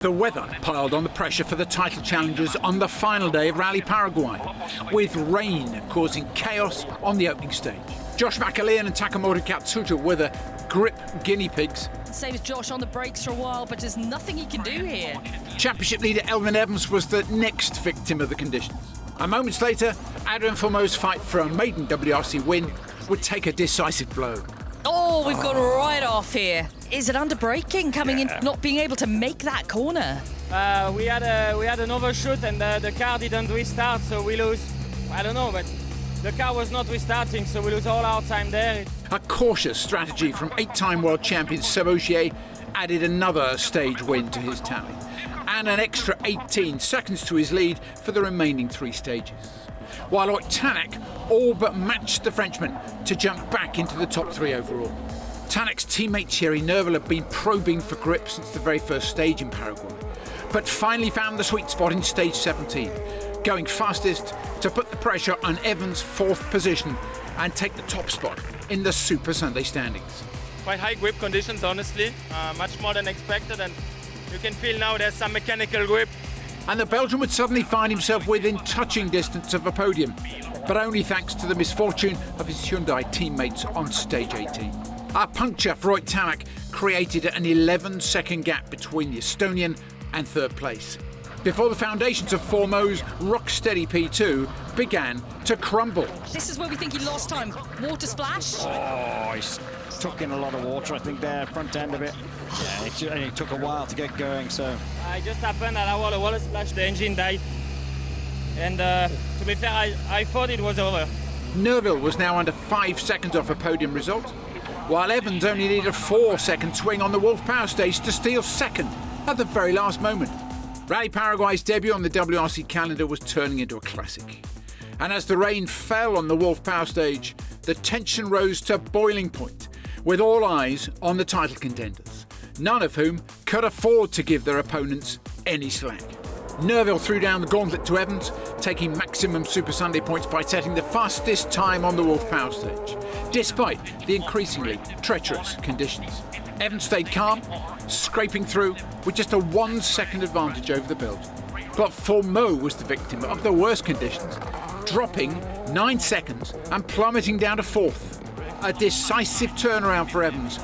The weather piled on the pressure for the title challengers on the final day of Rally Paraguay, with rain causing chaos on the opening stage. Josh McAlean and Takamoto Katsuta were the grip guinea pigs. Same as Josh on the brakes for a while, but there's nothing he can do here. Championship leader Elvin Evans was the next victim of the conditions. And moments later, Adrian Formeau's fight for a maiden WRC win would take a decisive blow. Oh, we've gone right off here. Is it under braking coming in, not being able to make that corner? We had an overshoot and the car didn't restart, so we lose. I don't know, but the car was not restarting, so we lose all our time there. A cautious strategy from 8-time world champion Seb Ogier added another stage win to his tally, and an extra 18 seconds to his lead for the remaining 3 stages. While Tanak all but matched the Frenchman to jump back into the top 3 overall. Tanak's teammate Thierry Neuville had been probing for grip since the very first stage in Paraguay, but finally found the sweet spot in stage 17, going fastest to put the pressure on Evans' 4th position and take the top spot in the Super Sunday standings. Quite high grip conditions, honestly, much more than expected, and you can feel now there's some mechanical grip. And the Belgian would suddenly find himself within touching distance of a podium, but only thanks to the misfortune of his Hyundai teammates on stage 18. A puncture for Tanak created an 11-second gap between the Estonian and 3rd place, before the foundations of Formeau's rock-steady P2 began to crumble. This is where we think he lost time. Water splash. Oh, he took in a lot of water, I think, there, front end of it. Yeah, it took a while to get going, so... It just happened that our water splash, the engine died. And to be fair, I thought it was over. Neuville was now under 5 seconds off a podium result, while Evans only needed a 4-second swing on the Wolf Power stage to steal 2nd at the very last moment. Rally Paraguay's debut on the WRC calendar was turning into a classic. And as the rain fell on the Wolf Power stage, the tension rose to boiling point, with all eyes on the title contenders, none of whom could afford to give their opponents any slack. Neuville threw down the gauntlet to Evans, taking maximum Super Sunday points by setting the fastest time on the Wolf Power stage, despite the increasingly treacherous conditions. Evans stayed calm, scraping through with just a 1-second advantage over the Belgian. But Formeau was the victim of the worst conditions, dropping 9 seconds and plummeting down to 4th. A decisive turnaround for Evans,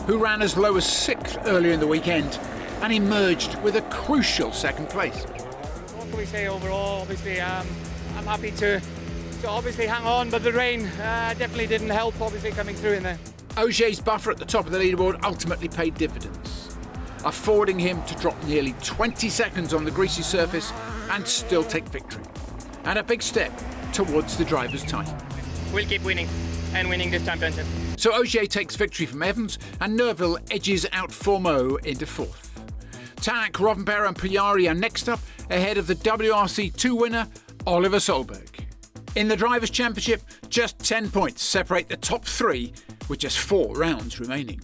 who ran as low as 6th earlier in the weekend and emerged with a crucial 2nd place. What can we say overall? Obviously, I'm happy to obviously hang on, but the rain definitely didn't help, obviously, coming through in there. Ogier's buffer at the top of the leaderboard ultimately paid dividends, affording him to drop nearly 20 seconds on the greasy surface and still take victory, and a big step towards the driver's title. We'll keep winning and winning this championship. So Ogier takes victory from Evans, and Neuville edges out Formeau into 4th. Tanak, Rovanperä and Pujari are next up, ahead of the WRC 2 winner, Oliver Solberg. In the Drivers' Championship, just 10 points separate the top 3 with just 4 rounds remaining.